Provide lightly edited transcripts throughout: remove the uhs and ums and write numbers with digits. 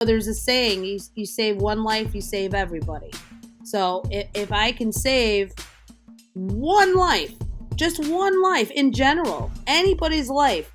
There's a saying, you save one life, you save everybody. So if I can save one life, just one life in general, anybody's life,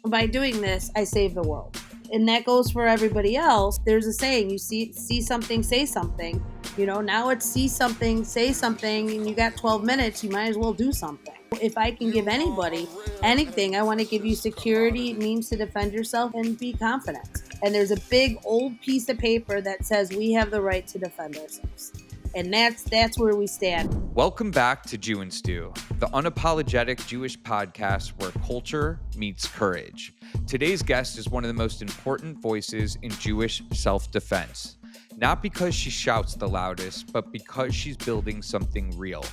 by doing this, I save the world. And that goes for everybody else. There's a saying, you see something, say something. Now it's see something, say something, and you got 12 minutes, you might as well do something. If I can give anybody anything, I want to give you security, means to defend yourself, and be confident. And there's a big old piece of paper that says we have the right to defend ourselves. And that's where we stand. Welcome back to Jew and Stew, the unapologetic Jewish podcast where culture meets courage. Today's guest is one of the most important voices in Jewish self-defense. Not because she shouts the loudest, but because she's building something real.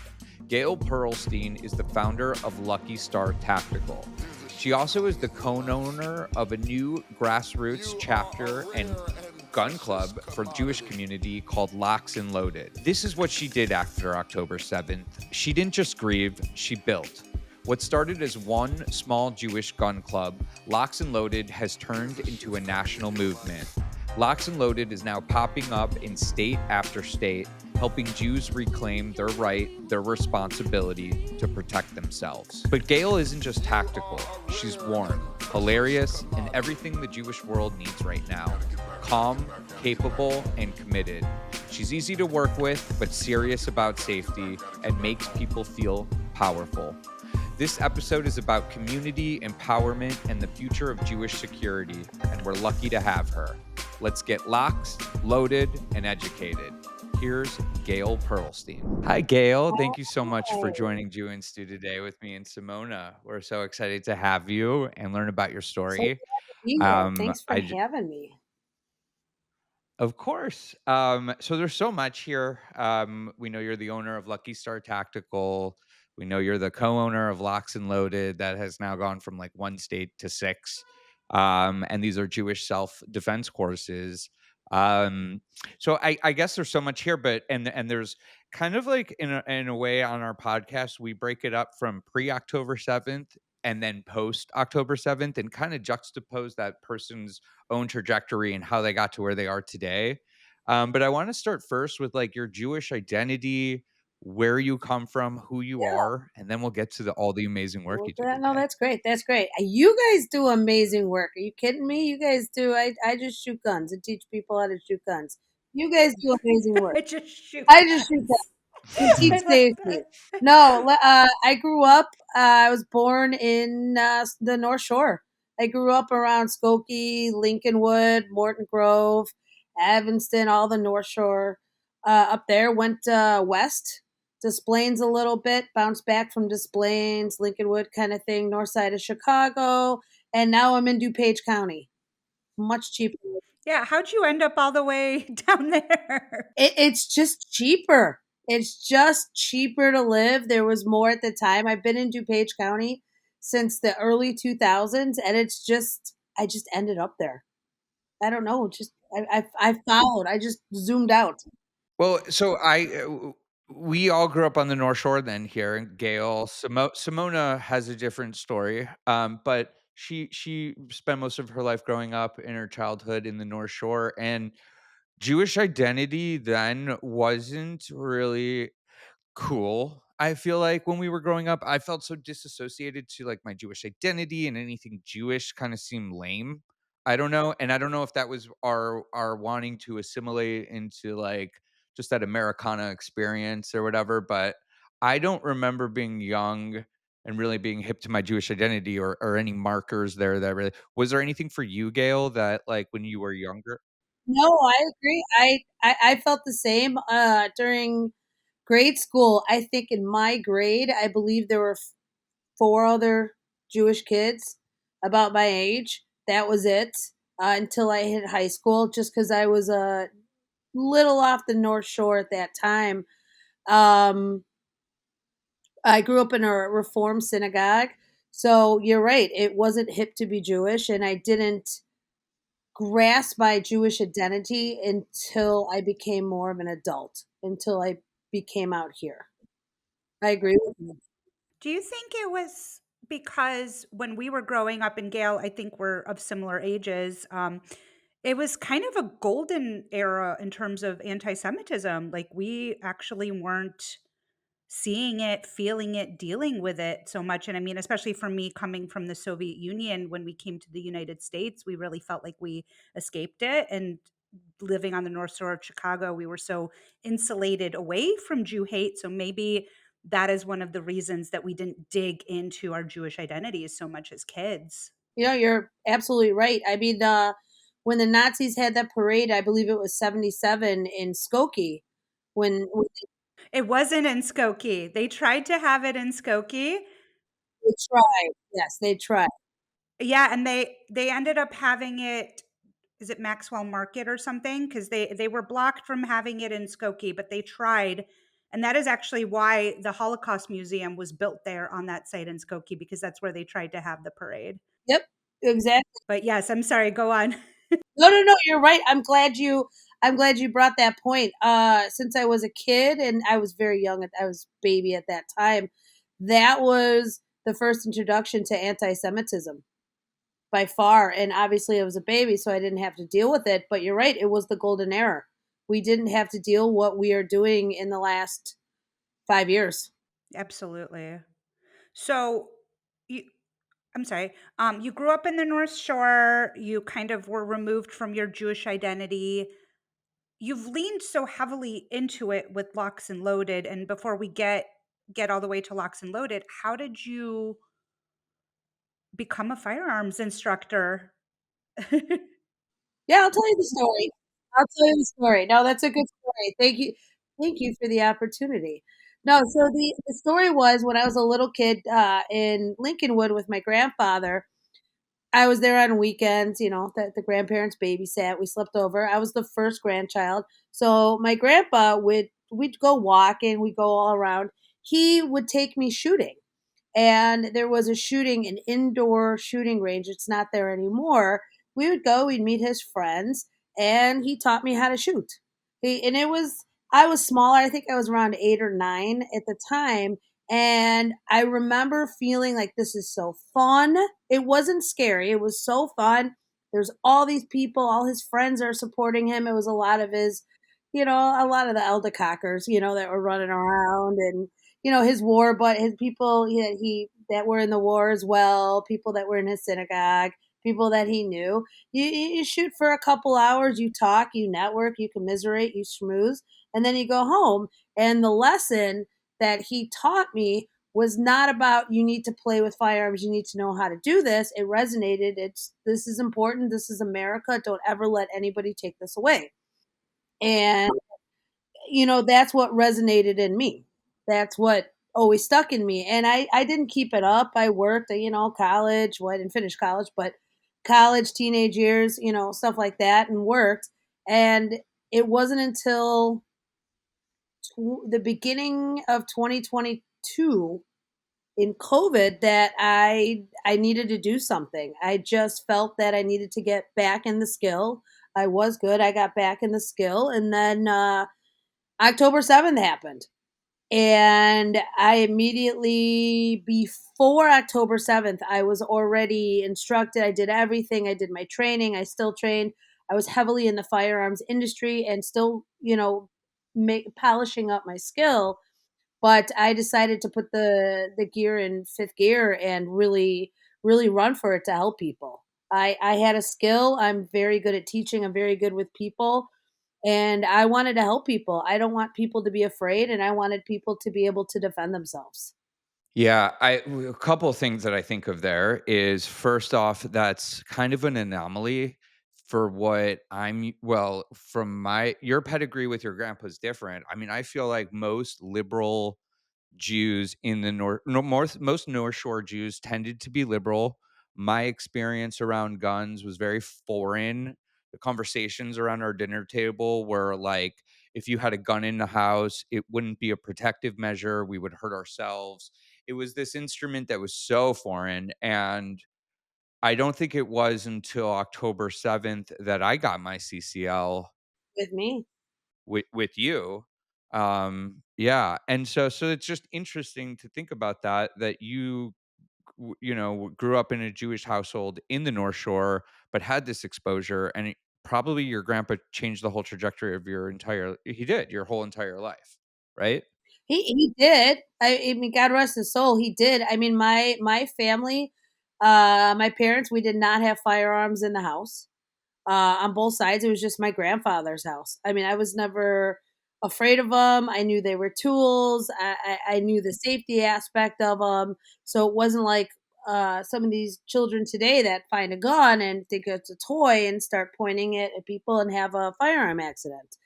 Gayle Pearlstein is the founder of Lucky Star Tactical. She also is the co-owner of a new grassroots chapter and gun club for the Jewish community called Lox and Loaded. This is what she did after October 7th. She didn't just grieve, she built. What started as one small Jewish gun club, Lox and Loaded has turned into a national movement. Lox and Loaded is now popping up in state after state, helping Jews reclaim their right, their responsibility to protect themselves. But Gayle isn't just tactical. She's warm, hilarious, and everything the Jewish world needs right now. Calm, capable, and committed. She's easy to work with, but serious about safety and makes people feel powerful. This episode is about community, empowerment, and the future of Jewish security, and we're lucky to have her. Let's get locked, loaded, and educated. Here's Gayle Pearlstein. Hi, Gayle. Thank you so much for joining Jew and Stew today with me and Simona. We're so excited to have you and learn about your So glad story. to be here. Thanks for having me. Of course. So there's so much here. We know you're the owner of Lucky Star Tactical. We know you're the co-owner of Lox and Loaded that has now gone from like one state to six. And these are Jewish self-defense courses. So I guess there's so much here, but and there's kind of like in a way on our podcast, we break it up from pre-October 7th and then post October 7th and kind of juxtapose that person's own trajectory and how they got to where they are today. But I want to start first with like your Jewish identity, where you come from, who you are, and then we'll get to all the amazing work you do today. No, that's great. That's great. You guys do amazing work. Are you kidding me? You guys do. I just shoot guns and teach people how to shoot guns. You guys do amazing work. I just shoot guns and teach I love safety. that. No, I grew up. I was born in the North Shore. I grew up around Skokie, Lincolnwood, Morton Grove, Evanston, all the North Shore. Up there, went west, Des Plaines a little bit, bounced back from Des Plaines, Lincolnwood kind of thing, north side of Chicago, and now I'm in DuPage County. Much cheaper. Yeah, how'd you end up all the way down there? It's just cheaper. It's just cheaper to live. There was more at the time. I've been in DuPage County since the early 2000s, and I just ended up there. I don't know. I followed. I just zoomed out. Well, so we all grew up on the North Shore then here, and Gayle, Simona has a different story. But she spent most of her life growing up in her childhood in the North Shore, and Jewish identity then wasn't really cool. I feel like when we were growing up, I felt so disassociated to like my Jewish identity, and anything Jewish kind of seemed lame. I don't know, and I don't know if that was our wanting to assimilate into like just that Americana experience or whatever, but I don't remember being young and really being hip to my Jewish identity or any markers there that really was there anything for you, Gayle, that like when you were younger? No, I agree. I felt the same during grade school. I think in my grade, I believe there were four other Jewish kids about my age. That was it until I hit high school, just because I was a little off the North Shore at that time. Um, I grew up in a Reform synagogue. So you're right. It wasn't hip to be Jewish, and I didn't grasp my Jewish identity until I became more of an adult, until I became out here. I agree with you. Do you think it was because when we were growing up in Gayle, I think we're of similar ages, It was kind of a golden era in terms of anti-Semitism. Like, we actually weren't seeing it, feeling it, dealing with it so much. And I mean, especially for me coming from the Soviet Union, when we came to the United States, we really felt like we escaped it. And living on the North Shore of Chicago, we were so insulated away from Jew hate. So maybe that is one of the reasons that we didn't dig into our Jewish identities so much as kids. You know, you're absolutely right. I mean, when the Nazis had that parade, I believe it was 77 in Skokie when It wasn't in Skokie. They tried to have it in Skokie. they tried. Yes, they tried. Yeah, and they ended up having it, is it Maxwell Market or something? Because they were blocked from having it in Skokie, but they tried, and that is actually why the Holocaust Museum was built there on that site in Skokie, because that's where they tried to have the parade. Yep, exactly. But yes, I'm sorry, go on. No, no, no, you're right. I'm glad you brought that point. Since I was a kid and I was very young, I was baby at that time, that was the first introduction to anti-Semitism by far. And obviously, I was a baby, so I didn't have to deal with it. But you're right; it was the golden era. We didn't have to deal what we are doing in the last 5 years Absolutely. So, you I'm sorry, you grew up in the North Shore, you kind of were removed from your Jewish identity. You've leaned so heavily into it with Lox and Loaded, and before we get all the way to Lox and Loaded, how did you become a firearms instructor? Yeah, I'll tell you the story. I'll tell you the story. No, that's a good story. Thank you for the opportunity. No, so the story was when I was a little kid, in Lincolnwood with my grandfather. I was there on weekends, the grandparents babysat, we slept over. I was the first grandchild. So my grandpa we'd go walking, we'd go all around. He would take me shooting. And there was an indoor shooting range. It's not there anymore. We would go, we'd meet his friends, and he taught me how to shoot. And I was smaller. I think I was around 8 or 9 at the time. And I remember feeling like this is so fun. It wasn't scary. It was so fun. There's all these people, all his friends are supporting him. It was a lot of the elder cockers, that were running around and his war, but his people that were in the war as well, people that were in his synagogue, people that he knew. You shoot for a couple hours, you talk, you network, you commiserate, you schmooze, and then you go home. And the lesson that he taught me was not about you need to play with firearms, you need to know how to do this. It resonated. This is important. This is America. Don't ever let anybody take this away. And that's what resonated in me. That's what always stuck in me. And I didn't keep it up. I worked, college. Well, I didn't finish college, but college, teenage years, stuff like that, and worked. And it wasn't until the beginning of 2022 in COVID that I needed to do something. I just felt that I needed to get back in the skill. I was good. I got back in the skill, and then October 7th happened. And I immediately, before October 7th, I was already instructed. I did everything. I did my training. I still trained. I was heavily in the firearms industry and still, polishing up my skill. But I decided to put the gear in fifth gear and really, really run for it to help people. I had a skill. I'm very good at teaching. I'm very good with people, and I wanted to help people. I don't want people to be afraid, and I wanted people to be able to defend themselves Yeah, a couple of things that I think of there is first off, that's kind of an anomaly for what well, from my your pedigree with your grandpa is different. I mean, I feel like most liberal Jews in the North, no, most North Shore Jews tended to be liberal. My experience around guns was very foreign. The conversations around our dinner table were like, if you had a gun in the house, it wouldn't be a protective measure. We would hurt ourselves. It was this instrument that was so foreign. And I don't think it was until October 7th that I got my CCL with me. with you. Yeah, and so it's just interesting to think about that grew up in a Jewish household in the North Shore, but had this exposure, and probably your grandpa changed the whole trajectory of he did, your whole entire life, right? He did. I mean, God rest his soul, he did. I mean, my family, my parents, we did not have firearms in the house. On both sides, it was just my grandfather's house. I mean, I was never afraid of them. I knew they were tools. I knew the safety aspect of them. So it wasn't like some of these children today that find a gun and think it's a toy and start pointing it at people and have a firearm accident.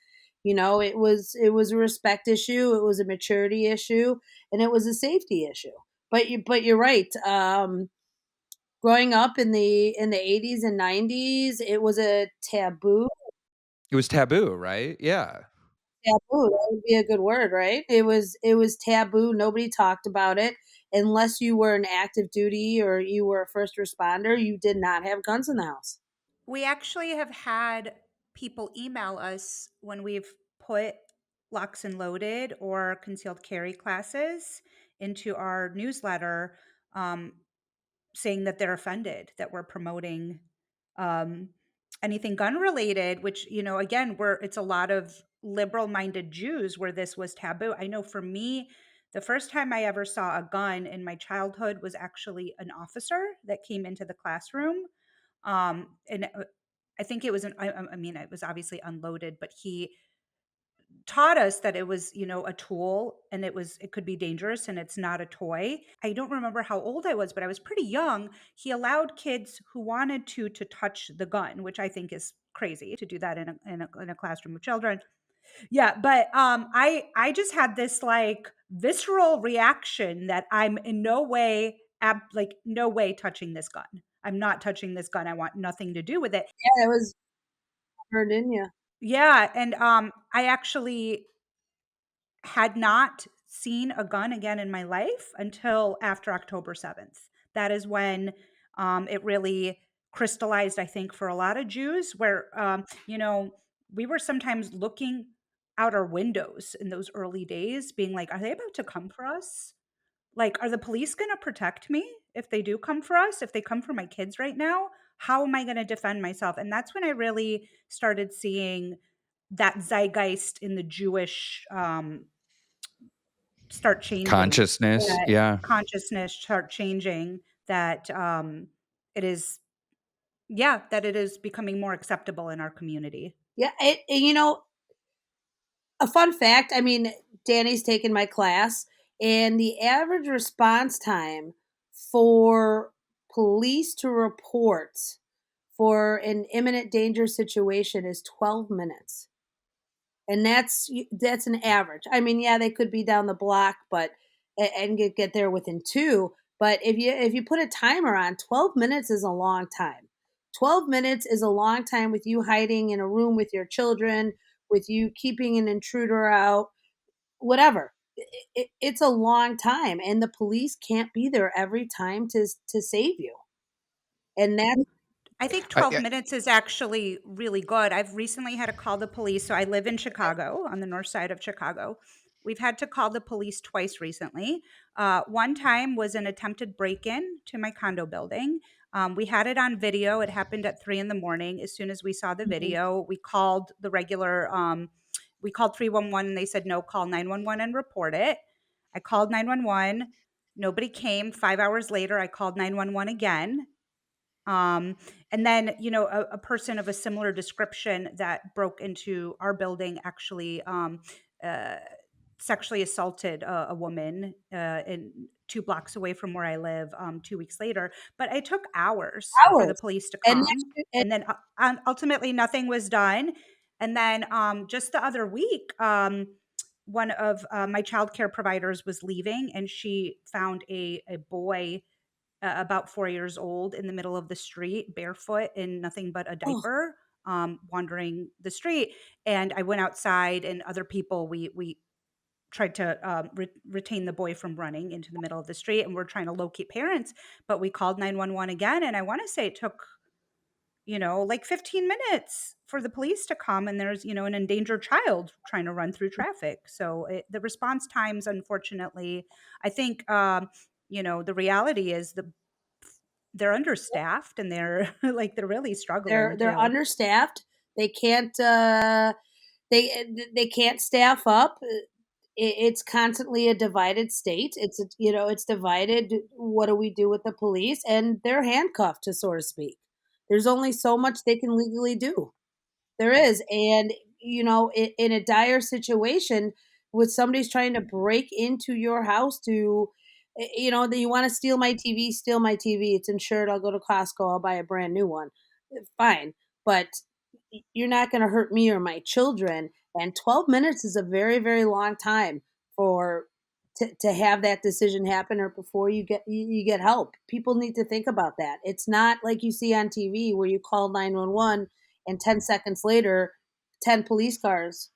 You know, it was a respect issue, it was a maturity issue, and it was a safety issue. But you're right. Growing up in the 80s and 90s, it was a It was taboo, right? Yeah. taboo, that would be a good word, right? It was taboo, nobody talked about it. Unless you were in active duty or you were a first responder, you did not have guns in the house. We actually have had people email us when we've put Lox and Loaded or concealed carry classes into our newsletter, um, saying that they're offended that we're promoting um, anything gun related, which, again, it's a lot of liberal minded Jews where this was taboo. I know for me, the first time I ever saw a gun in my childhood was actually an officer that came into the classroom. And I think it was I mean, it was obviously unloaded, but he taught us that it was, a tool, and it could be dangerous, and it's not a toy. I don't remember how old I was, but I was pretty young. He allowed kids who wanted to touch the gun, which I think is crazy to do that in a classroom of children. Yeah, but I just had this like visceral reaction that I'm in no way like no way touching this gun. I'm not touching this gun. I want nothing to do with it. Yeah, it was burned in you. Yeah, and I actually had not seen a gun again in my life until after October 7th. That is when it really crystallized, I think, for a lot of Jews, where, we were sometimes looking out our windows in those early days, being like, are they about to come for us? Like, are the police going to protect me if they do come for us? If they come for my kids right now, how am I going to defend myself? And that's when I really started seeing that zeitgeist in the Jewish start changing, Consciousness, that yeah. consciousness start changing, that it is, yeah, that it is becoming more acceptable in our community. Yeah, a fun fact, I mean, Danny's taken my class, and the average response time for police to report for an imminent danger situation is 12 minutes. And that's an average. I mean, yeah, they could be down the block, but and get there within 2, but if you put a timer on, 12 minutes is a long time. 12 minutes is a long time with you hiding in a room with your children, with you keeping an intruder out, whatever. It's a long time, and the police can't be there every time to save you. And that's I think I 12 minutes is actually really good. I've recently had to call the police. So I live in Chicago, on the north side of Chicago. We've had to call the police twice recently. One time was an attempted break in to my condo building. We had it on video. It happened at 3 in the morning. As soon as we saw the Mhm. video, we called 311, and they said, no, call 911 and report it. I called 911. Nobody came. 5 hours later, I called 911 again. Um, and then, a person of a similar description that broke into our building actually uh, sexually assaulted a woman in 2 blocks away from where I live 2 weeks later. But it took hours for the Hours. police to And come. and And then ultimately, nothing was done. And then just the other week, one of my childcare providers was leaving, and she found a boy about 4 years old in the middle of the street, barefoot in nothing but a oh, diaper, wandering the street. And I went outside, and other people, we tried to retain the boy from running into the middle of the street, and we're trying to locate parents, but we called 911 again. And I want to say it took, like 15 minutes for the police to come, and there's, an endangered child trying to run through traffic. So the response times, unfortunately, I think, the reality is they're understaffed, and they're like, they're really they're struggling they're too. understaffed. They can't. They can't staff up. It's constantly a divided state. It's divided. What do we do with the police? And they're handcuffed, to so to speak. There's only so much they can legally do. There is, and in a dire situation, with somebody's trying to break into your house to, that you want to steal my TV, steal my TV. It's insured. I'll go to Costco. I'll buy a brand new one. Fine, but you're not going to hurt me or my children. And 12 minutes is a very, very long time for to have that decision happen, or before you get help. People need to think about that. It's not like you see on TV where you call 911 and 10 seconds later 10 police cars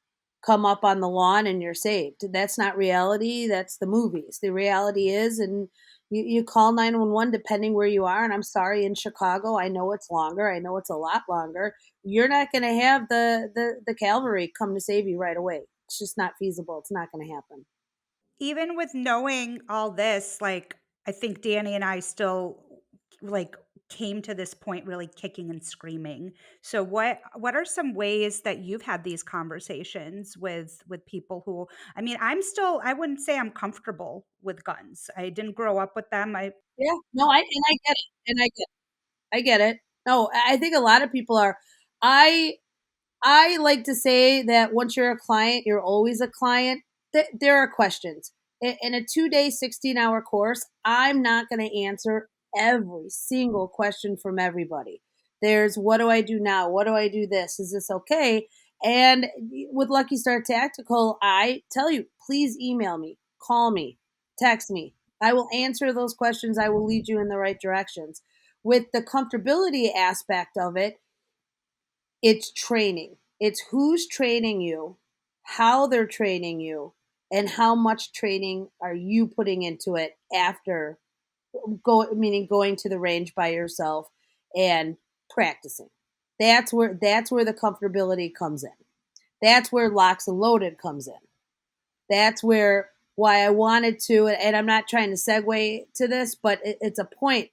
come up on the lawn and you're saved. That's not reality. That's the movies. The reality is, and you call 911 depending where you are. And I'm sorry, in Chicago, I know it's longer. I know it's a lot longer. You're not going to have the cavalry come to save you right away. It's just not feasible. It's not going to happen. Even with knowing all this, like, I think Danny and I still, like, came to this point really kicking and screaming. So what are some ways that you've had these conversations with people who, I mean, I wouldn't say I'm comfortable with guns. I didn't grow up with them. I Yeah, no, I get it, and I get it. No, I think a lot of people are. I I like to say that once you're a client, you're always a client. There are questions. In a 2-day, 16-hour course, I'm not going to answer every single question from everybody. There's, what do I do now? What do I do this? Is this okay? And with Lucky Star Tactical, I tell you, please email me, call me, text me. I will answer those questions. I will lead you in the right directions. With the comfortability aspect of it, it's training. It's who's training you, how they're training you, and how much training are you putting into it after meaning going to the range by yourself and practicing. That's where the comfortability comes in. That's where Lox and Loaded comes in. That's where why I wanted to, and I'm not trying to segue to this, but it's a point.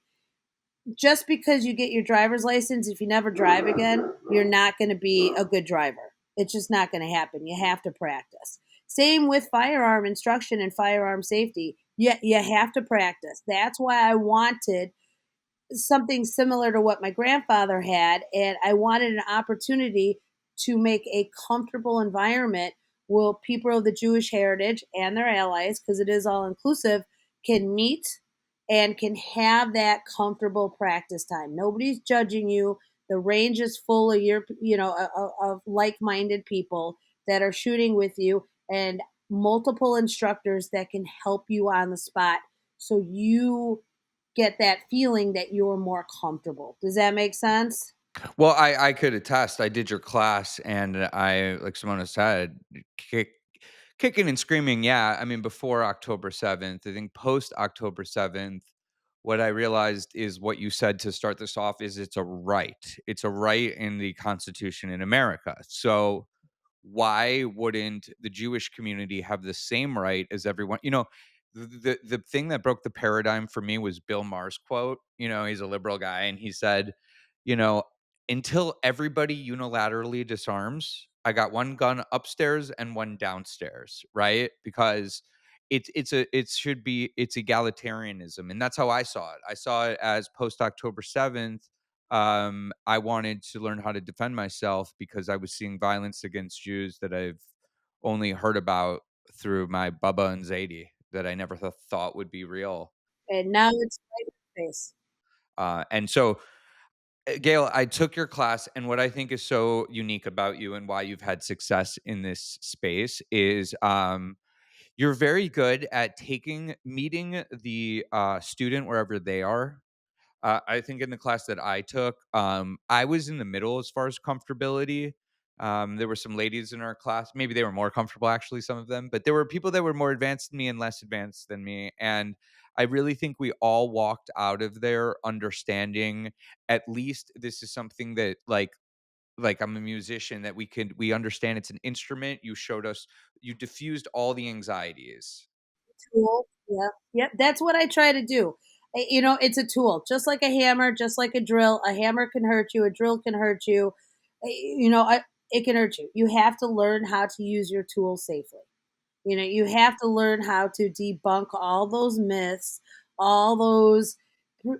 Just because you get your driver's license, if you never drive again, you're not going to be a good driver. It's just not going to happen. You have to practice. Same with firearm instruction and firearm safety. You have to practice. That's why I wanted something similar to what my grandfather had, and I wanted an opportunity to make a comfortable environment where people of the Jewish heritage and their allies, because it is all inclusive, can meet and can have that comfortable practice time. Nobody's judging you. The range is full of of like-minded people that are shooting with you, and multiple instructors that can help you on the spot, so you get that feeling that you're more comfortable. Does that make sense? Well, I could attest. I did your class, and I, like Simona said, kick, kicking and screaming. Yeah, I mean, before October 7th, I think post October 7th, what I realized is what you said to start this off is it's a right. It's a right in the Constitution in America. So why wouldn't the Jewish community have the same right as everyone? The thing that broke the paradigm for me was Bill Maher's quote. He's a liberal guy, and he said, you know, until everybody unilaterally disarms, I got one gun upstairs and one downstairs, right? Because it's egalitarianism, and that's how I saw it. I saw it as post October 7th. I wanted to learn how to defend myself because I was seeing violence against Jews that I've only heard about through my Bubba and Zadie that I never thought would be real. And now it's right in your face. And so, Gail, I took your class, and what I think is so unique about you and why you've had success in this space is you're very good at meeting the student wherever they are. I think in the class that I took, I was in the middle as far as comfortability. There were some ladies in our class. Maybe they were more comfortable, actually, some of them, but there were people that were more advanced than me and less advanced than me. And I really think we all walked out of there understanding at least this is something that like I'm a musician that we understand it's an instrument. You diffused all the anxieties. Tool. Yeah. Yep. That's what I try to do. It's a tool, just like a hammer, just like a drill. A hammer can hurt you, a drill can hurt you. it can hurt you. You have to learn how to use your tools safely. You have to learn how to debunk all those myths, all those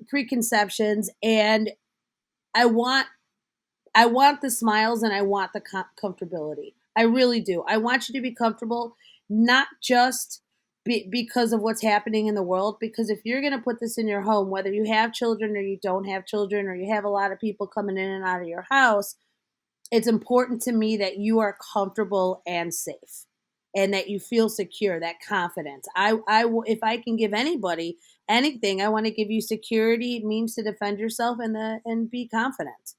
preconceptions, and I want I want the smiles and I want the comfortability. I really do. I want you to be comfortable, not just because of what's happening in the world. Because if you're going to put this in your home, whether you have children or you don't have children, or you have a lot of people coming in and out of your house, it's important to me that you are comfortable and safe, and that you feel secure, that confidence. If I can give anybody anything, I want to give you security, means to defend yourself, and be confident.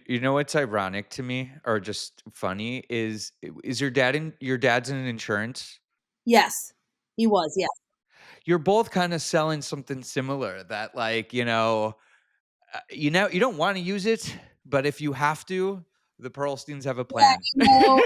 You know what's ironic to me or just funny is your dad's in insurance? Yes, he was. Yes. You're both kinda selling something similar that, like, you don't wanna use it, but if you have to, the Pearlsteins have a Yeah, plan,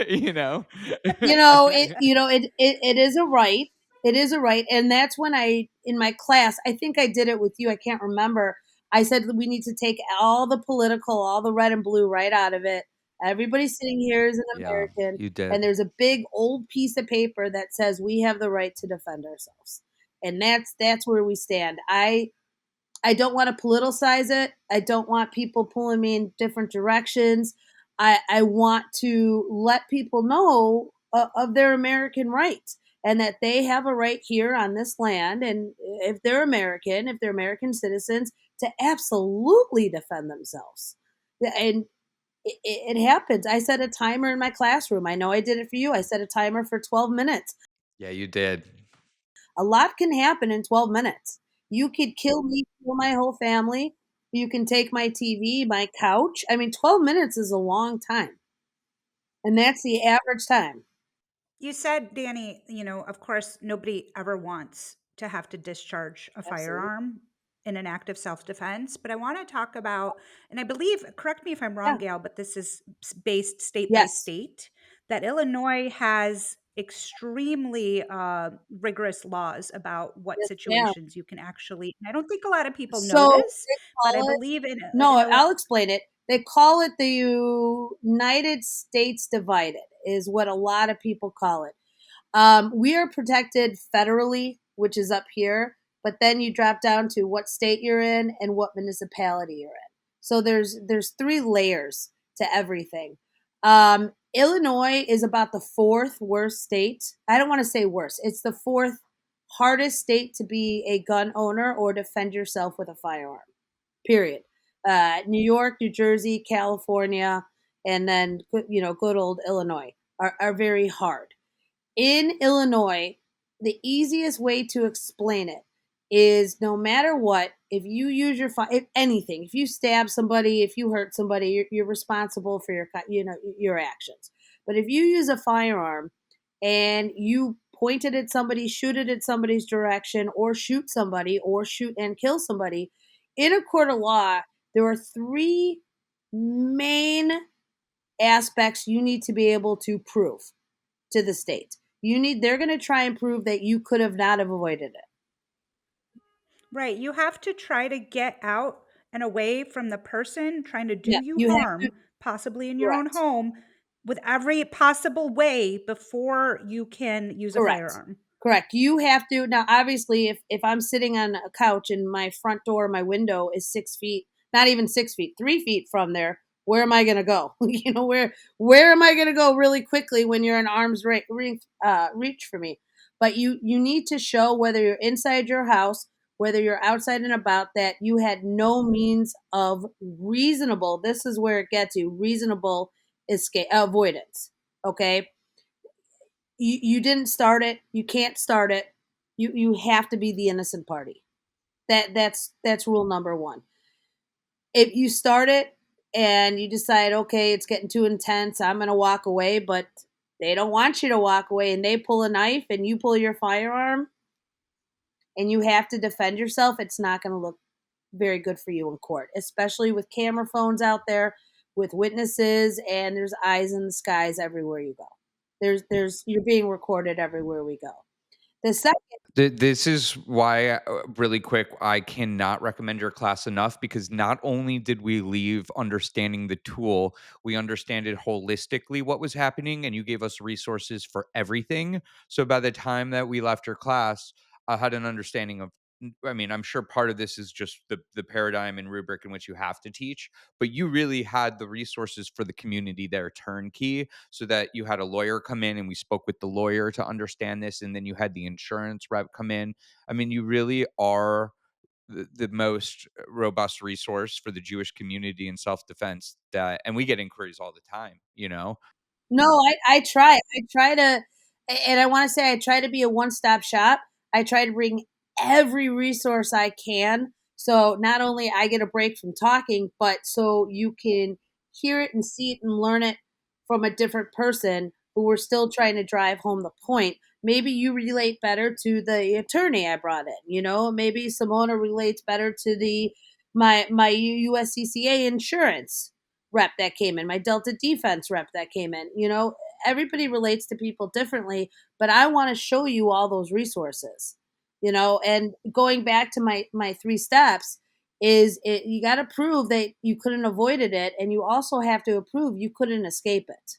you know? it is a right. It is a right, and that's when I in my class, I think I did it with you, I can't remember. I said that we need to take all the political, all the red and blue right out of it. Everybody sitting here is an Yeah, American, you and did. there's a big old piece of paper that says we have the right to defend ourselves. And that's where we stand. I don't want to politicize it. I don't want people pulling me in different directions. I want to let people know of their American rights, and that they have a right here on this land. And if they're American citizens, to absolutely defend themselves. And it happens. I set a timer in my classroom. I know I did it for you. I set a timer for 12 minutes. Yeah, you did. A lot can happen in 12 minutes. You could kill me, kill my whole family. You can take my TV, my couch. I mean, 12 minutes is a long time. And that's the average time. You said, Danny, of course, nobody ever wants to have to discharge a Absolutely. firearm in an act of self defense. But I want to talk about, and I believe, correct me if I'm wrong, Yeah. Gail, but this is based state by Yes. state, that Illinois has extremely rigorous laws about what Yes, ma'am. situations you can actually. I don't think a lot of people know So this, they but I call it, believe in no, Illinois. I'll explain it. They call it the United States divided, is what a lot of people call it. We are protected federally, which is up here, but then you drop down to what state you're in and what municipality you're in. So there's three layers to everything. Illinois is about the fourth worst state. I don't want to say worst. It's the fourth hardest state to be a gun owner or defend yourself with a firearm. Period. New York, New Jersey, California, and then good old Illinois are very hard. In Illinois, the easiest way to explain it is, no matter what, if you use if anything, if you stab somebody, if you hurt somebody, you're responsible for your actions. But if you use a firearm and you point it at somebody, shoot it at somebody's direction, or shoot somebody, or shoot and kill somebody, in a court of law, there are three main aspects you need to be able to prove to the state. They're going to try and prove that you could have not have avoided it. Right. You have to try to get out and away from the person trying to Yeah, do you you have to. harm, possibly in your own Correct. home, with every possible way before you can use a Correct. firearm. Correct. You have to. Now, obviously, if I'm sitting on a couch and my front door, my window is 6 feet, not even 6 feet, 3 feet from there, where am I going to go? Where am I going to go really quickly when you're in reach for me? But you need to show, whether you're inside your house, whether you're outside and about, that you had no means of reasonable. This is where it gets you, reasonable escape avoidance. Okay, you didn't start it, you can't start it, you have to be the innocent party. That's rule number one. If you start it and you decide, okay, it's getting too intense, I'm going to walk away, but they don't want you to walk away, and they pull a knife and you pull your firearm and you have to defend yourself, it's not going to look very good for you in court, especially with camera phones out there, with witnesses, and there's eyes in the skies everywhere you go. There's You're being recorded everywhere we go. The second This is why, really quick, I cannot recommend your class enough, because not only did we leave understanding the tool, we understand it holistically what was happening, and you gave us resources for everything. So by the time that we left your class, I had an understanding of. I mean, I'm sure part of this is just the paradigm and rubric in which you have to teach, but you really had the resources for the community there turnkey, so that you had a lawyer come in and we spoke with the lawyer to understand this, and then you had the insurance rep come in. I mean, you really are the most robust resource for the Jewish community in self-defense, that, and we get inquiries all the time, you know. No, I try. I try to, and I want to say I try to be a one stop shop. I try to bring every resource I can. So not only I get a break from talking, but so you can hear it and see it and learn it from a different person who we're still trying to drive home the point. Maybe you relate better to the attorney I brought in. Maybe Simona relates better to the my USCCA insurance rep that came in, my Delta defense rep that came in. Everybody relates to people differently, but I want to show you all those resources. And going back to my three steps is you got to prove that you couldn't avoided it, and you also have to prove you couldn't escape it.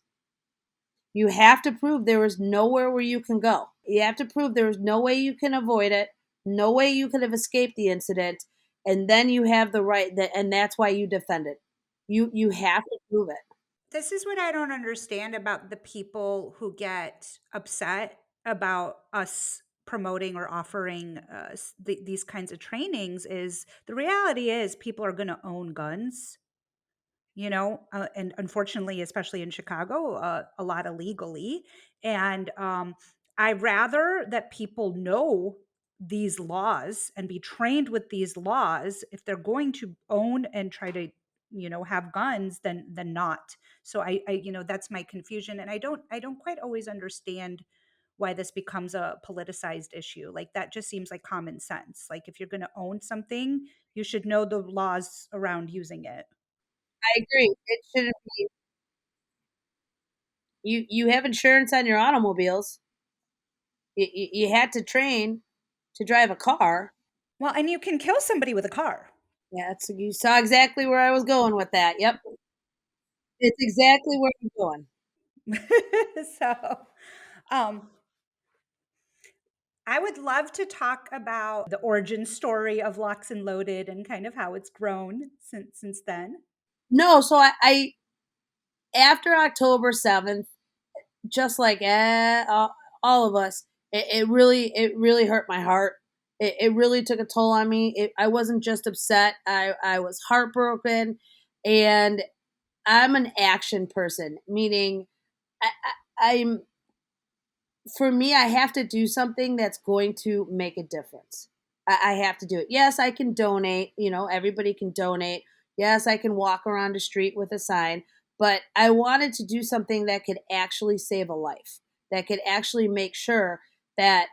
You have to prove there is nowhere where you can go. You have to prove there is no way you can avoid it, no way you could have escaped the incident, and then you have the right that, and that's why you defend it. You have to prove it. This is what I don't understand about the people who get upset about us promoting or offering these kinds of trainings. Is the reality is people are going to own guns, and unfortunately, especially in Chicago, a lot illegally. And I rather that people know these laws and be trained with these laws if they're going to own and try to have guns than not. So that's my confusion, and I don't quite always understand why this becomes a politicized issue. Like, that just seems like common sense. Like, if you're going to own something, you should know the laws around using it. I agree. It shouldn't be. You have insurance on your automobiles. You had to train to drive a car. Well, and you can kill somebody with a car. Yeah, you saw exactly where I was going with that. Yep, it's exactly where I'm going. So, um, I would love to talk about the origin story of Lox and Loaded and kind of how it's grown since then. No, so I after October 7th, just like all of us, it really hurt my heart. It really took a toll on me. I wasn't just upset. I was heartbroken, and I'm an action person, meaning I'm for me, I have to do something that's going to make a difference. I have to do it. Yes, I can donate. Everybody can donate. Yes, I can walk around the street with a sign, but I wanted to do something that could actually save a life, that could actually make sure that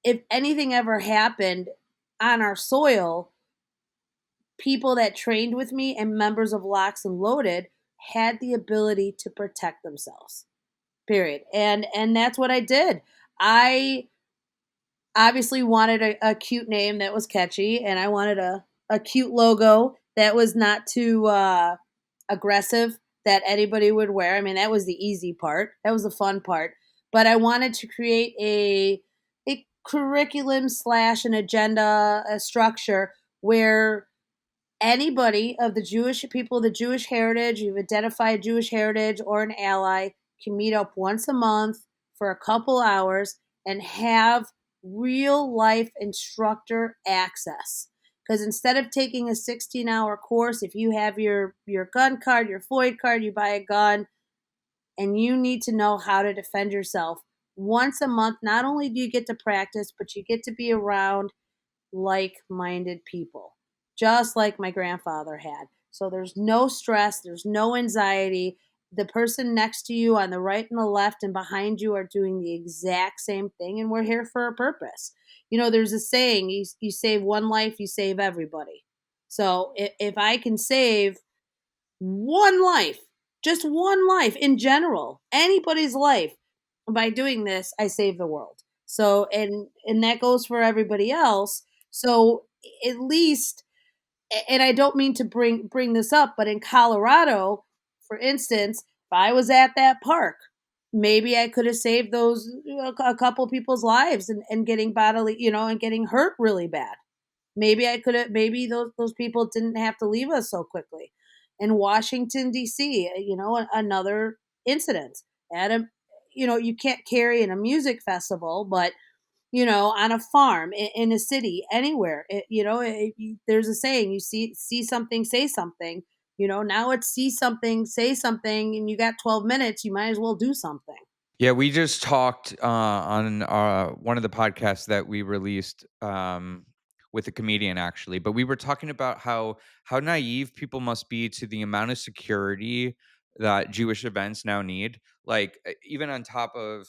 if anything ever happened on our soil, people that trained with me and members of Lox and Loaded had the ability to protect themselves. Period. And that's what I did. I obviously wanted a cute name that was catchy, and I wanted a cute logo that was not too aggressive, that anybody would wear. I mean, that was the easy part. That was the fun part. But I wanted to create a curriculum slash an agenda, a structure where anybody of the Jewish people, the Jewish heritage, you've identified Jewish heritage or an ally, can meet up once a month for a couple hours and have real life instructor access. Because instead of taking a 16-hour course, if you have your gun card, your Floyd card, you buy a gun, and you need to know how to defend yourself once a month, not only do you get to practice, but you get to be around like minded people, just like my grandfather had. So there's no stress, there's no anxiety. The person next to you on the right and the left and behind you are doing the exact same thing, and we're here for a purpose. There's a saying, you save one life, you save everybody. So if I can save one life, just one life in general, anybody's life, by doing this, I save the world. So and that goes for everybody else. So at least, and I don't mean to bring this up, but in Colorado, for instance, if I was at that park, maybe I could have saved those a couple people's lives and getting bodily, and getting hurt really bad. Maybe I could have. Maybe those people didn't have to leave us so quickly. In Washington D.C., another incident at a, you can't carry in a music festival, but on a farm, in a city, anywhere. There's a saying: you see something, say something. Now it's see something, say something, and you got 12 minutes. You might as well do something. Yeah, we just talked on one of the podcasts that we released with a comedian, actually. But we were talking about how naive people must be to the amount of security that Jewish events now need. Like even on top of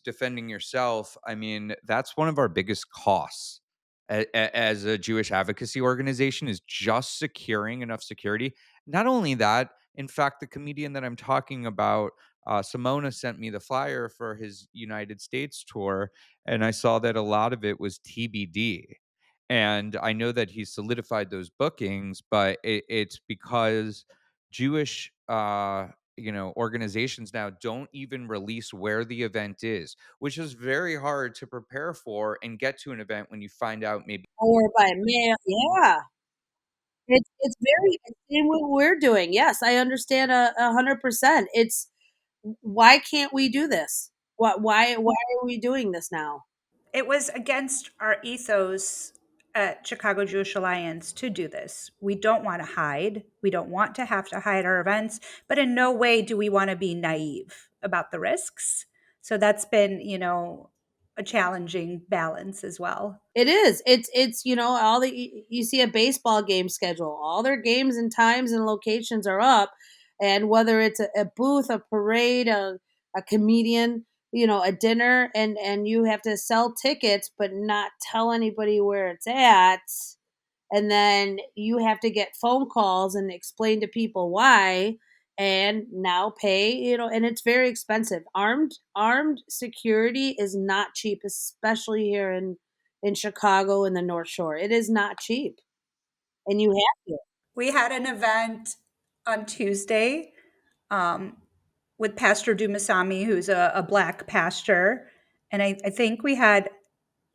defending yourself, I mean that's one of our biggest costs as a Jewish advocacy organization is just securing enough security. Not only that, in fact, the comedian that I'm talking about, Simona sent me the flyer for his United States tour, and I saw that a lot of it was TBD. And I know that he solidified those bookings, but it's because Jewish, organizations now don't even release where the event is, which is very hard to prepare for and get to an event when you find out maybe. Or by mail. Yeah. It's very it's in what we're doing. Yes, I understand 100%. It's why can't we do this? Why are we doing this now? It was against our ethos at Chicago Jewish Alliance to do this. We don't want to hide. We don't want to have to hide our events, but in no way do we want to be naive about the risks. So that's been, a challenging balance as well. It is. It's all you see a baseball game schedule. All their games and times and locations are up, and whether it's a booth, a parade, a comedian, a dinner, and you have to sell tickets but not tell anybody where it's at, and then you have to get phone calls and explain to people why, and now pay, and it's very expensive. Armed security is not cheap, especially here in Chicago and the North Shore. It is not cheap, and you have to. We had an event on Tuesday um, with Pastor Dumasami, who's a Black pastor. And I think we had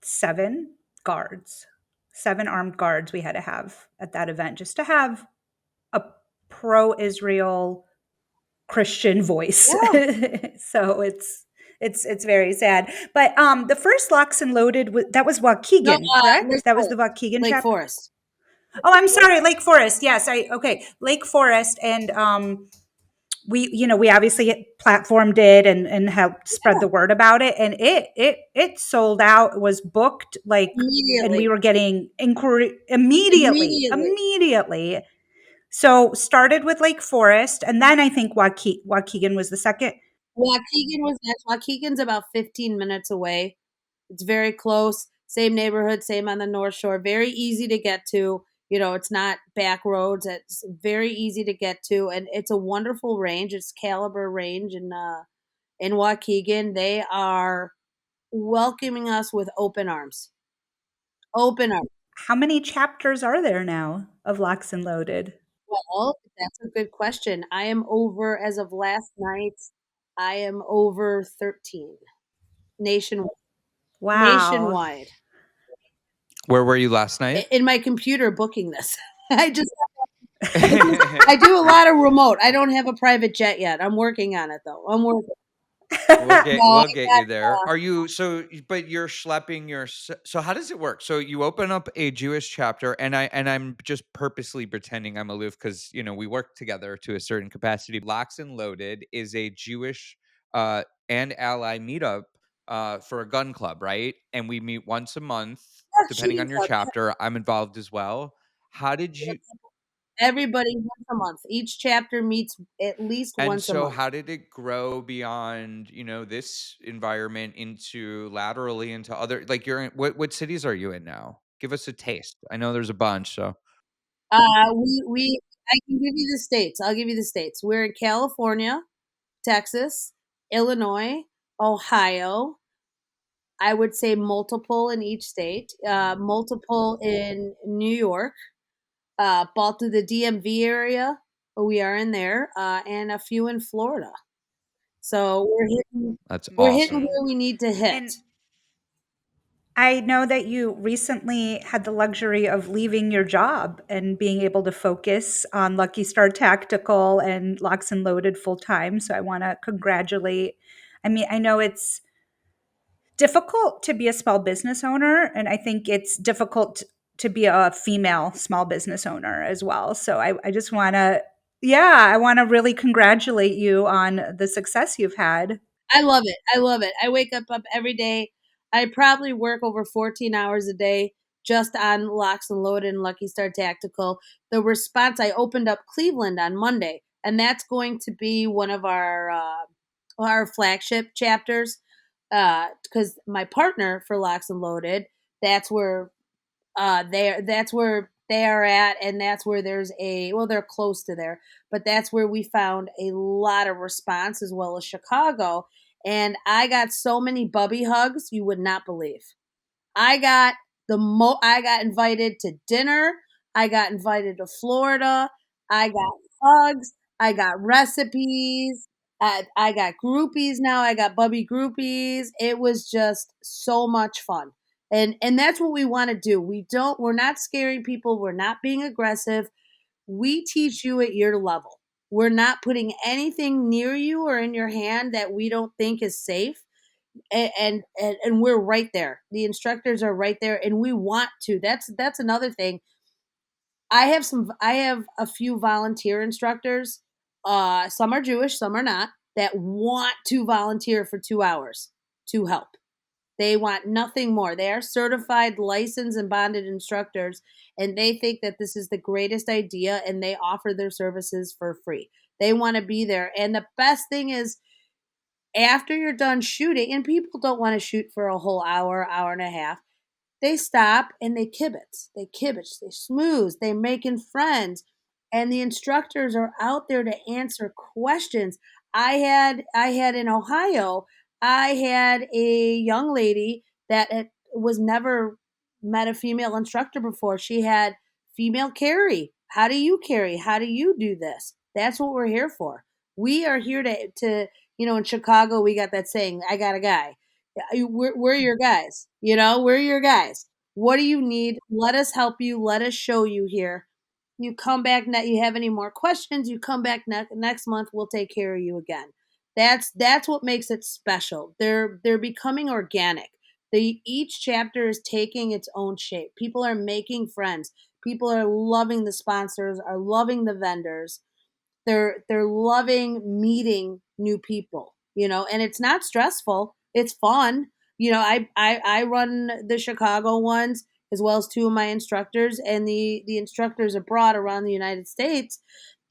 7 guards, 7 armed guards we had to have at that event just to have a pro Israel Christian voice. Yeah. So it's very sad. But the first Lox and Loaded, that was No, Waukegan, Lake correct? That was the Forest. Waukegan Lake chapter. Forest. Oh, I'm sorry, Lake Forest. Yes, okay, Lake Forest, and we obviously platformed it and helped spread Yeah, the word about it, and it sold out. It was booked like, and immediately, we were getting inquiry immediately, immediately. immediately. So started with Lake Forest, and then I think Waukegan was the second. Waukegan was next. Waukegan's about 15 minutes away. It's very close, same neighborhood, same on the North Shore. Very easy to get to. It's not back roads. It's very easy to get to, and it's a wonderful range. It's Caliber Range in Waukegan. They are welcoming us with open arms. Open arms. How many chapters are there now of Lox and Loaded? Well, that's a good question. I am over as of last night. I am over 13 nationwide. Wow. Nationwide. Where were you last night? In my computer booking this. I just I do a lot of remote. I don't have a private jet yet. I'm working on it though. I'm working. We'll No, get I we'll get got you there. Are you but you're schlepping so how does it work? So you open up a Jewish chapter and I'm just purposely pretending I'm aloof because we work together to a certain capacity. Lox and Loaded is a Jewish and ally meetup for a gun club, right? And we meet once a month, depending shooting on your club. chapter. I'm involved as well. How did you Everybody once a month. Each chapter meets at least And once a so month. how did it grow beyond, this environment into laterally into other like you're in what cities are you in now? Give us a taste. I know there's a bunch, so We I can give you the states. I'll give you the states. We're in California, Texas, Illinois, Ohio, I would say multiple in each state, multiple in New York, ball through the DMV area. We are in there, and a few in Florida. So That's we're hitting awesome. Amazing. where we need to hit. And I know that you recently had the luxury of leaving your job and being able to focus on Lucky Star Tactical and Lox and Loaded full time. So I want to congratulate. I mean, I know it's difficult to be a small business owner, and I think it's difficult to be a female small business owner as well. So I just want to, yeah, I want to really congratulate you on the success you've had. I love it. I love it. I wake up every day. I probably work over 14 hours a day just on Locks and Loaded and Lucky Star Tactical. The response, I opened up Cleveland on Monday, and that's going to be one of our flagship chapters. Because my partner for Locks and Loaded, that's where that's where they are at, and that's where there's a well, they're close to there, but that's where we found a lot of response, as well as Chicago. And I got so many bubby hugs you would not believe. I got invited to dinner. I got invited to Florida. I got hugs. I got recipes. I got groupies now. I got bubby groupies. It was just so much fun. And that's what we want to do. We're not scaring people. We're not being aggressive. We teach you at your level. We're not putting anything near you or in your hand that we don't think is safe, and we're right there. The instructors are right there, and we want to. That's another thing. I have a few volunteer instructors. Some are Jewish, some are not, that want to volunteer for 2 hours to help. They want nothing more. They are certified, licensed, and bonded instructors, and they think that this is the greatest idea, and they offer their services for free. They want to be there. And the best thing is, after you're done shooting, and people don't want to shoot for a whole hour, hour and a half, they stop and they kibitz, they smooth, they're making friends, and the instructors are out there to answer questions. I had in Ohio, I had a young lady that was never met a female instructor before. She had female carry. How do you carry? How do you do this? That's what we're here for. We are here to in Chicago, we got that saying, I got a guy. We're your guys. We're your guys. What do you need? Let us help you. Let us show you here. You come back. You have any more questions? You come back next month. We'll take care of you again. That's what makes it special. They're becoming organic. Each chapter is taking its own shape. People are making friends. People are loving the sponsors. Are loving the vendors. They're loving meeting new people, and it's not stressful. It's fun. I run the Chicago ones, as well as two of my instructors, and the instructors abroad around the United States.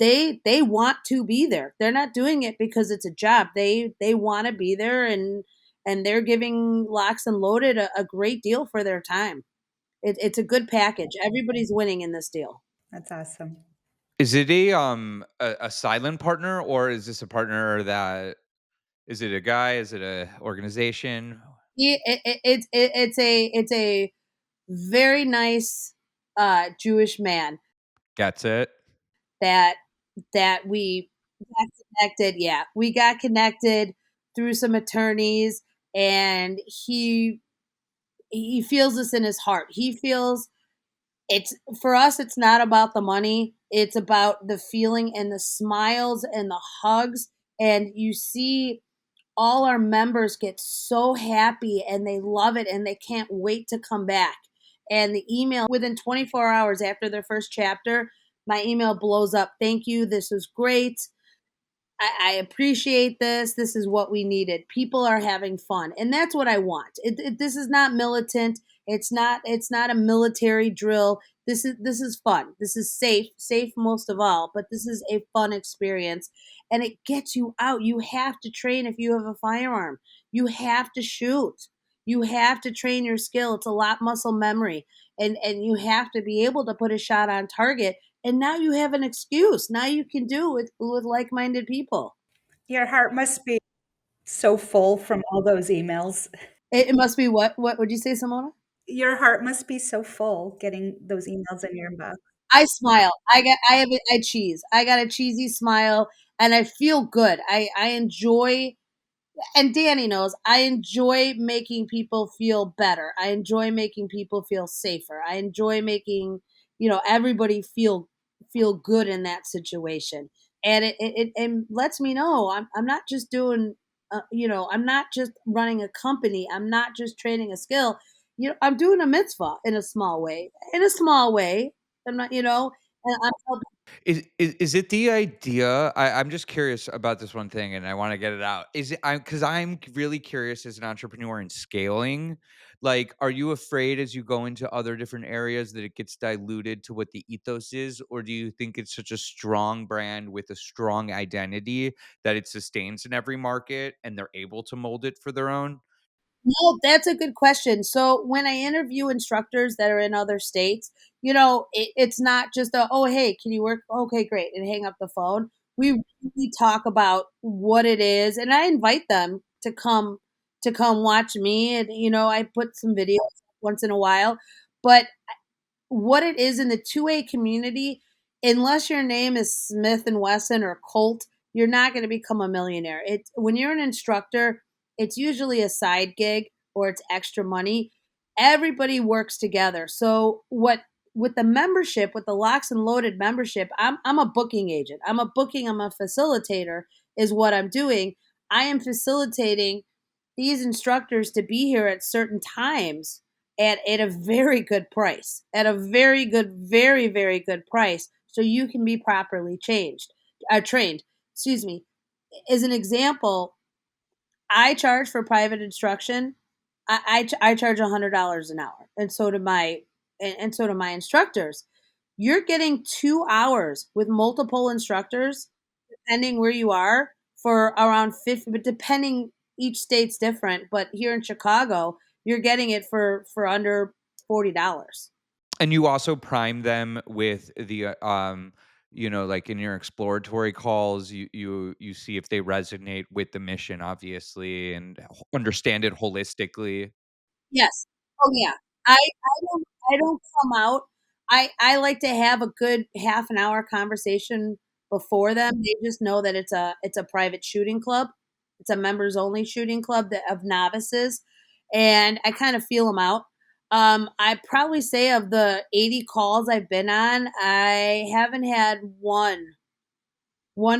They want to be there. They're not doing it because it's a job. They want to be there, and they're giving Locks and Loaded a great deal for their time. It's a good package. Everybody's winning in this deal. That's awesome. Is it a silent partner, or is this a partner that is it a guy? Is it a organization? Yeah, it's a very nice Jewish man Gets it. that we got connected. Yeah, we got connected through some attorneys, and he feels this in his heart. He feels it's for us. It's not about the money. It's about the feeling and the smiles and the hugs, and you see all our members get so happy and they love it and they can't wait to come back. And the email within 24 hours after their first chapter, my email blows up. Thank you. This was great. I appreciate this. This is what we needed. People are having fun, and that's what I want. This is not militant. It's not. It's not a military drill. This is fun. This is safe most of all. But this is a fun experience, and it gets you out. You have to train if you have a firearm. You have to shoot. You have to train your skill. It's a lot muscle memory, and you have to be able to put a shot on target, and now you have an excuse. Now you can do it with like-minded people. Your heart must be so full from all those emails. It must be what would you say, Simona? Your heart must be so full getting those emails in your inbox. I smile. I cheese. I got a cheesy smile and I feel good. I enjoy, and Danny knows, I enjoy making people feel better. I enjoy making people feel safer. I enjoy making, everybody feel good in that situation. And it lets me know I'm not just doing I'm not just running a company. I'm not just training a skill. I'm doing a mitzvah in a small way. In a small way. I'm not, and I'm helping. Is it the idea? I'm just curious about this one thing, and I want to get it out. Is it? Because I'm really curious as an entrepreneur in scaling. Like, are you afraid as you go into other different areas that it gets diluted to what the ethos is, or do you think it's such a strong brand with a strong identity that it sustains in every market, and they're able to mold it for their own? No, that's a good question. So when I interview instructors that are in other states, it's not just oh, hey, can you work? Okay, great, and hang up the phone. We really talk about what it is, and I invite them to come watch me, and I put some videos once in a while, but what it is in the 2A community, unless your name is Smith and Wesson or Colt, you're not going to become a millionaire. It's when you're an instructor, it's usually a side gig or it's extra money. Everybody works together. So what with the membership, with the Lox and Loaded membership, I'm a booking agent. I'm a facilitator is what I'm doing. I am facilitating these instructors to be here at certain times at a very good price, at a very good, very, very good price, so you can be properly trained. Excuse me. As an example, I charge for private instruction. I charge $100 an hour, and so do my instructors. You're getting 2 hours with multiple instructors, depending where you are, for around 50, but depending, each state's different, but here in Chicago, you're getting it for under $40. And you also prime them with the, like in your exploratory calls, you see if they resonate with the mission, obviously, and understand it holistically. Yes. Oh, yeah. I don't come out. I like to have a good half an hour conversation before them. They just know that it's a private shooting club. It's a members only shooting club of novices, and I kind of feel them out. I probably say of the 80 calls I've been on, I haven't had one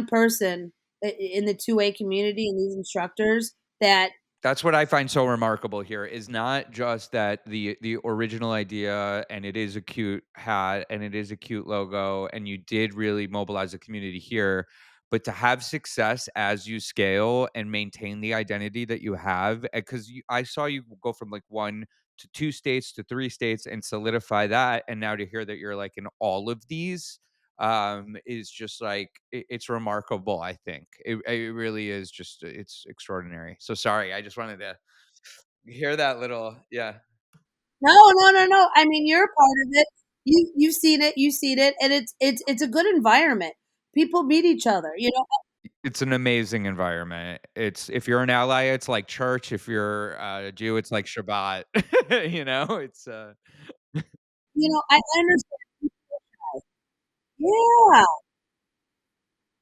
person in the 2A community and these instructors that That's what I find so remarkable here is not just that the original idea, and it is a cute hat and it is a cute logo and you did really mobilize the community here, but to have success as you scale and maintain the identity that you have, because I saw you go from like 1 to 2 states to 3 states and solidify that, and now to hear that you're like in all of these is just like it's remarkable. I think it really is just it's extraordinary. So sorry, I just wanted to hear that little yeah. no, no, no, no. I mean, you're a part of it. You've seen it, and it's a good environment. People meet each other. It's an amazing environment. It's if you're an ally, it's like church. If you're a Jew, it's like Shabbat. It's I understand. Yeah,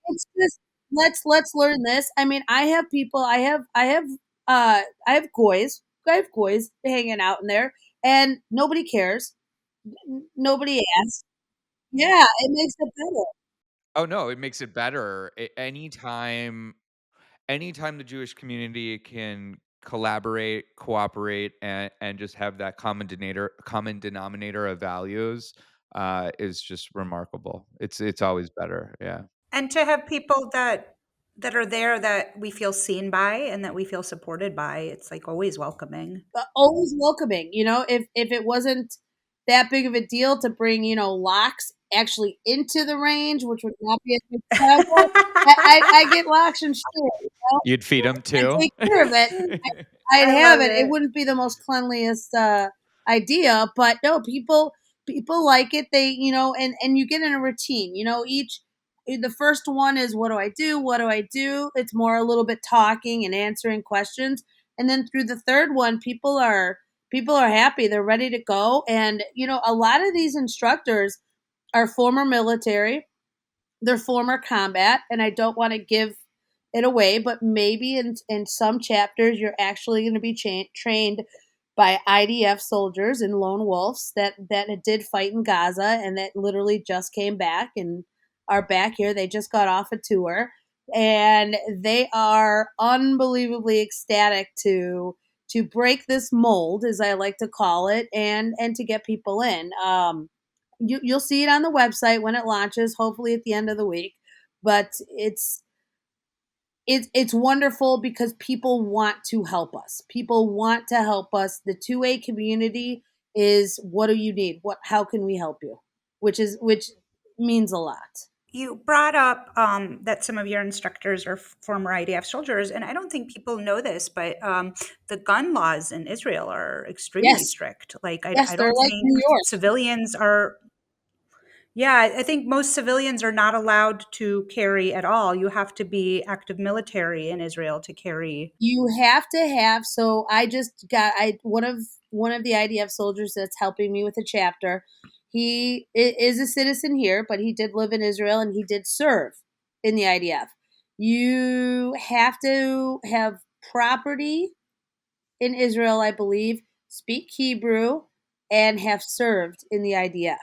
it's just let's learn this. I mean, I have people. I have goys hanging out in there, and nobody cares. Nobody asks. Yeah, it makes it better. oh no, it makes it better. Anytime the Jewish community can collaborate, cooperate, and just have that common denominator of values, is just remarkable. It's always better. Yeah. And to have people that are there that we feel seen by and that we feel supported by, it's like always welcoming. But always welcoming. If it wasn't that big of a deal to bring locks actually into the range, which would not be a successful, I get locks and shit, You'd feed them and too? take care of it. I'd I have love it. It it. wouldn't be the most cleanliest idea, but no, people like it. And you get in a routine. The first one is what do I do? What do I do? It's more a little bit talking and answering questions. and then through the third one, people are happy. They're ready to go, and a lot of these instructors are former military, their former combat, and I don't want to give it away, but maybe in some chapters you're actually going to be trained by IDF soldiers and lone wolves that did fight in Gaza and that literally just came back and are back here. They just got off a tour and they are unbelievably ecstatic to break this mold, as I like to call it, and to get people in. You'll see it on the website when it launches, hopefully at the end of the week. But it's wonderful because people want to help us. People want to help us. The 2A community is, what do you need? How can we help you? Which means a lot. You brought up that some of your instructors are former IDF soldiers, and I don't think people know this, but the gun laws in Israel are extremely Yes. strict. Like, I Yes, they're don't like think New York. civilians are. Yeah, I think most civilians are not allowed to carry at all. You have to be active military in Israel to carry. You have to have, so I just got I one of the IDF soldiers that's helping me with a chapter. He is a citizen here, but he did live in Israel and he did serve in the IDF. You have to have property in Israel, I believe, speak Hebrew, and have served in the IDF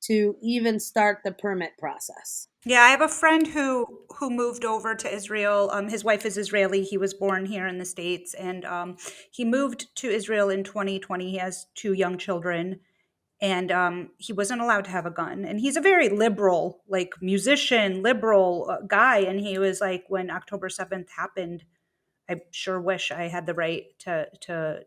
to even start the permit process. Yeah, I have a friend who moved over to Israel. His wife is Israeli. He was born here in the States, and he moved to Israel in 2020. He has two young children, and he wasn't allowed to have a gun. And he's a very liberal, like musician, liberal guy. And he was like, when October 7th happened, I sure wish I had the right to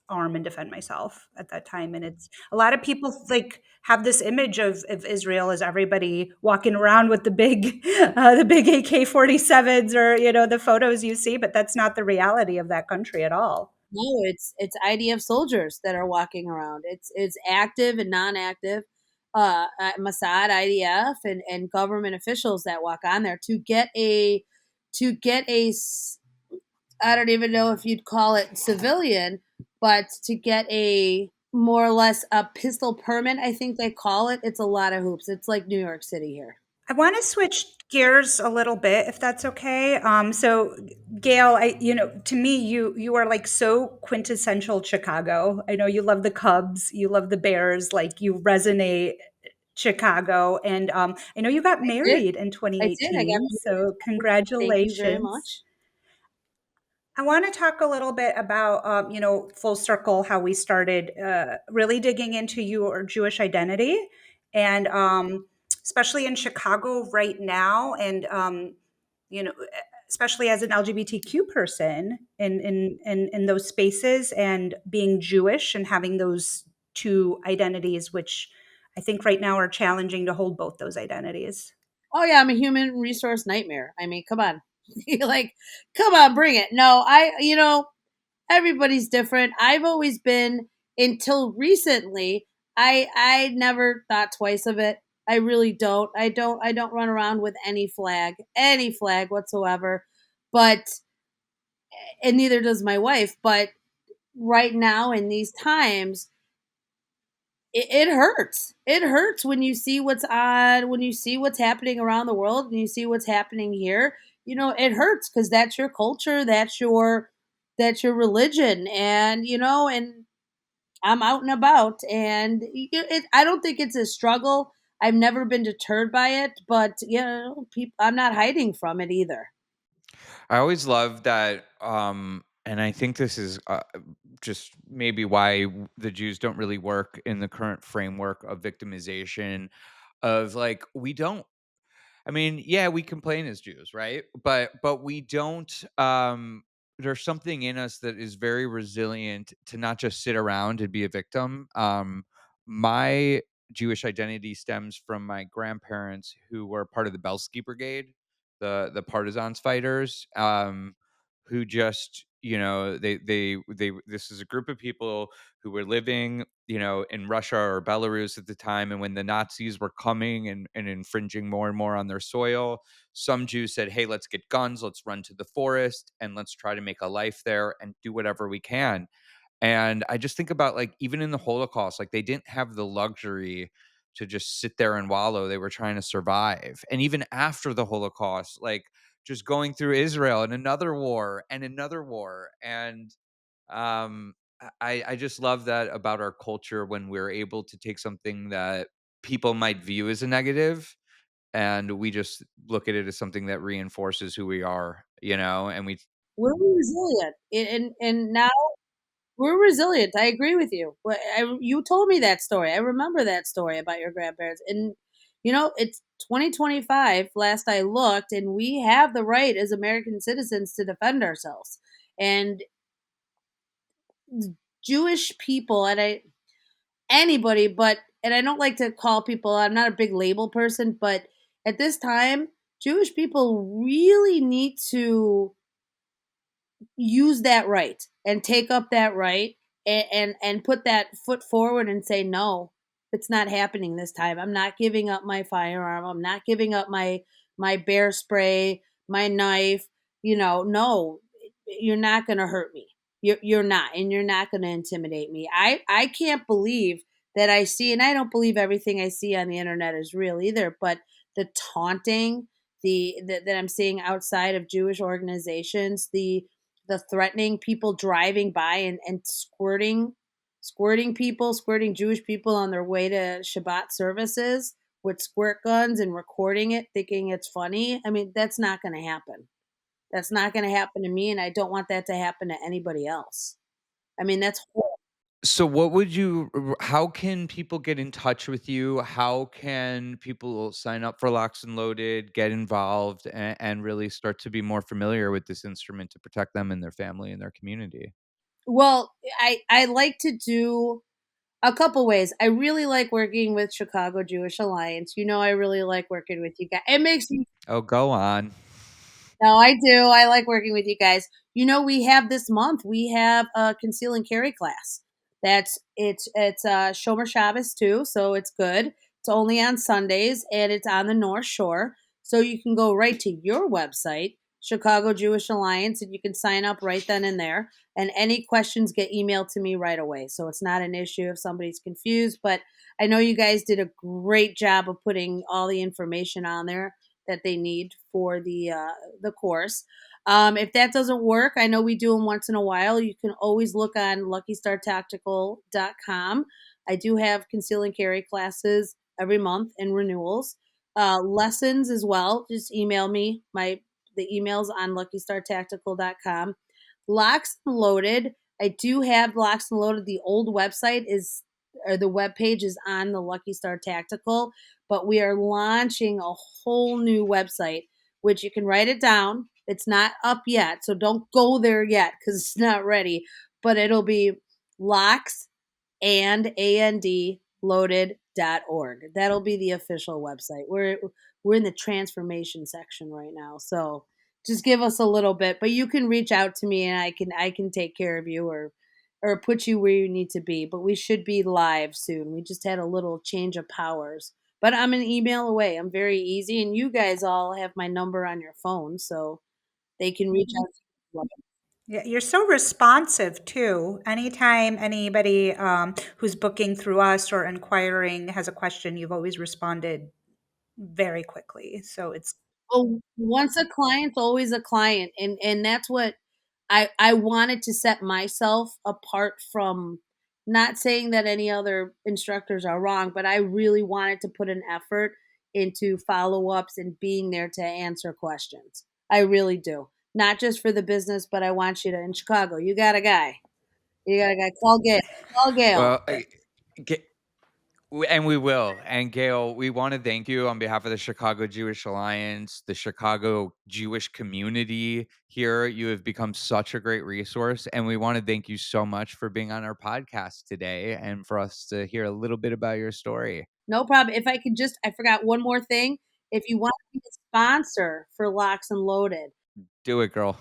arm and defend myself at that time. And it's a lot of people like have this image of Israel as everybody walking around with the big AK-47s, or the photos you see, but that's not the reality of that country at all. No, it's IDF soldiers that are walking around. It's active and non-active, Mossad, IDF, and government officials that walk on there to get a. I don't even know if you'd call it civilian, but to get a more or less a pistol permit, I think they call it. It's a lot of hoops. It's like New York City here. I want to switch gears a little bit, if that's okay. So, Gail, to me, you are like so quintessential Chicago. I know you love the Cubs, you love the Bears, like you resonate Chicago, and I know you got I did. married in I did. I got 2018. married. So, Thank you very congratulations. much. I want to talk a little bit about, full circle, how we started really digging into your Jewish identity, and especially in Chicago right now, and you know, especially as an LGBTQ person in those spaces, and being Jewish and having those two identities, which I think right now are challenging to hold both those identities. Oh yeah, I'm a human resource nightmare. I mean, come on. Like, come on, bring it. No, everybody's different. I've always been, until recently, I never thought twice of it. I really don't. I don't run around with any flag whatsoever. But and neither does my wife, but right now in these times, it hurts. It hurts when you see when you see what's happening around the world and you see what's happening here. It hurts because that's your culture, that's your religion, and I'm out and about, and I don't think it's a struggle. I've never been deterred by it, but I'm not hiding from it either. I always love that, and I think this is just maybe why the Jews don't really work in the current framework of victimization. Of like, we don't. I mean, yeah, we complain as Jews, right? But we don't. There's something in us that is very resilient to not just sit around and be a victim. My Jewish identity stems from my grandparents who were part of the Belsky Brigade, the partisans fighters, who just, they this is a group of people who were living in Russia or Belarus at the time, and when the Nazis were coming and infringing more and more on their soil, some Jews said, hey, let's get guns, let's run to the forest, and let's try to make a life there and do whatever we can. And I just think about, like, even in the Holocaust, like, they didn't have the luxury to just sit there and wallow. They were trying to survive. And even after the Holocaust, like, just going through Israel and another war and another war. And um, I just love that about our culture when we're able to take something that people might view as a negative, and we just look at it as something that reinforces who we are, and we We're resilient, and now we're resilient. I agree with you. You told me that story. I remember that story about your grandparents, and it's 2025. Last I looked, and we have the right as American citizens to defend ourselves. And Jewish people, and anybody, but and I don't like to call people. I'm not a big label person, but at this time, Jewish people really need to use that right and take up that right, and put that foot forward and say no, it's not happening this time. I'm not giving up my firearm. I'm not giving up my bear spray, my knife. No, you're not going to hurt me. You're not, and you're not going to intimidate me. I can't believe that I see, and I don't believe everything I see on the internet is real either, but the taunting, that I'm seeing outside of Jewish organizations, the threatening, people driving by and squirting Jewish people on their way to Shabbat services with squirt guns and recording it, thinking it's funny. I mean, that's not going to happen. That's not going to happen to me, and I don't want that to happen to anybody else. I mean, that's horrible. So what would you how can people get in touch with you? How can people sign up for Locks and Loaded, get involved, and really start to be more familiar with this instrument to protect them and their family and their community? Well, I like to do a couple ways. I really like working with Chicago Jewish Alliance. I really like working with you guys. It makes me Oh, go on. No, I do. I like working with you guys. We have this month, we have a conceal and carry class. It's Shomer Shabbos too, so it's good. It's only on Sundays, and it's on the North Shore. So you can go right to your website, Chicago Jewish Alliance, and you can sign up right then and there. And any questions get emailed to me right away. So it's not an issue if somebody's confused. But I know you guys did a great job of putting all the information on there that they need for the course. If that doesn't work, I know we do them once in a while. You can always look on luckystartactical.com. I do have conceal and carry classes every month and renewals. Lessons as well. Just email me. The emails on luckystartactical.com. Locks and Loaded. I do have Locks and Loaded. The old website is, or the web page is on the Lucky Star Tactical, but we are launching a whole new website, which you can write it down. It's not up yet, so don't go there yet because it's not ready. But it'll be locks and loaded.org. That'll be the official website. We're in the transformation section right now, so just give us a little bit. But you can reach out to me, and I can take care of you, or put you where you need to be. But we should be live soon. We just had a little change of powers. But I'm an email away. I'm very easy, and you guys all have my number on your phone, so they can reach out to me. Yeah, you're so responsive too. Anytime anybody who's booking through us or inquiring has a question, you've always responded very quickly. So it's Well, once a client's always a client, and that's what I wanted to set myself apart from. Not saying that any other instructors are wrong, but I really wanted to put an effort into follow-ups and being there to answer questions. I really do. Not just for the business, but I want you to, in Chicago, you got a guy. You got a guy. Call Gail. Call Gail. Well, Ga- and we will. And Gail, we want to thank you on behalf of the Chicago Jewish Alliance, the Chicago Jewish community here. You have become such a great resource. And we want to thank you so much for being on our podcast today and for us to hear a little bit about your story. No problem. If I could just, I forgot one more thing. If you want to be a sponsor for Locks and Loaded, Do it, girl.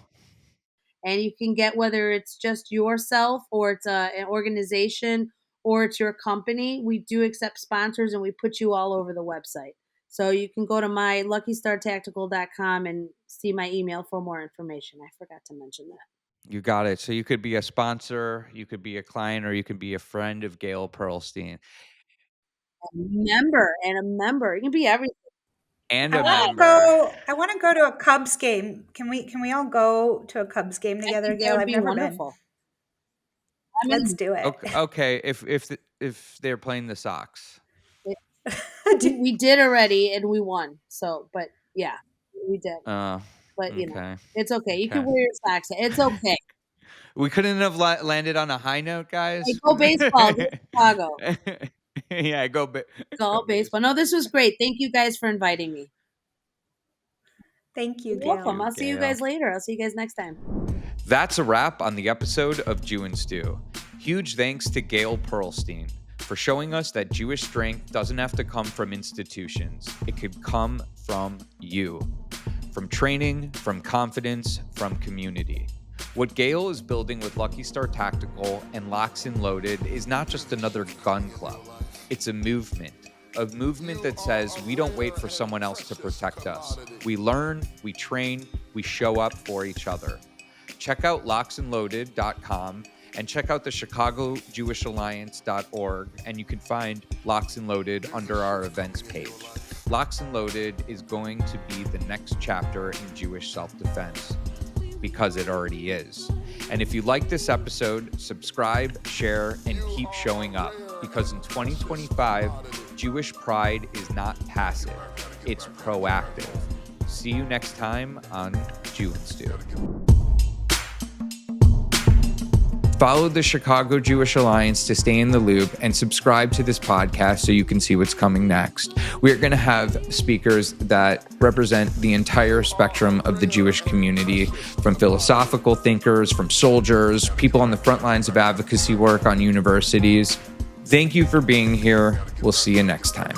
and you can get, whether it's just yourself or it's an organization or it's your company, we do accept sponsors and we put you all over the website. So you can go to my luckystartactical.com and see my email for more information. I forgot to mention that. You got it. So you could be a sponsor, you could be a client, or you could be a friend of Gayle Pearlstein A member. You can be everything. and I a wanna member. go I wanna go to a Cubs game. Can we all go to a Cubs game I together, think that Gail? would I've be never been. wonderful. I'm Let's in. do it. Okay, okay. If they're playing the Sox, We did already and we won. So, but yeah, we did. uh, But okay, it's okay. You can okay. wear your socks. It's okay. We couldn't have landed on a high note, Hey, guys. go baseball. Go Chicago. Yeah, Go go baseball. baseball. No, this was great. Thank you guys for inviting me. Thank you, You're Thank Gail. welcome. you, I'll see you Gayle. guys later. I'll see you guys next time. That's a wrap on the episode of Jew and Stew. Huge thanks to Gayle Pearlstein for showing us that Jewish strength doesn't have to come from institutions. It could come from you, from training, from confidence, from community. What Gayle is building with Lucky Star Tactical and Lox and Loaded is not just another gun club. It's a movement that says we don't wait for someone else to protect us. We learn, we train, we show up for each other. Check out loxandloaded.com and check out the chicagojewishalliance.org, and you can find Lox and Loaded under our events page. Lox and Loaded is going to be the next chapter in Jewish self-defense, because it already is. And if you like this episode, subscribe, share, and keep showing up, because in 2025, Jewish pride is not passive, it's proactive. See you next time on Jew and Stew. Follow the Chicago Jewish Alliance to stay in the loop and subscribe to this podcast so you can see what's coming next. We're going to have speakers that represent the entire spectrum of the Jewish community, from philosophical thinkers, from soldiers, people on the front lines of advocacy work on universities. Thank you for being here. We'll see you next time.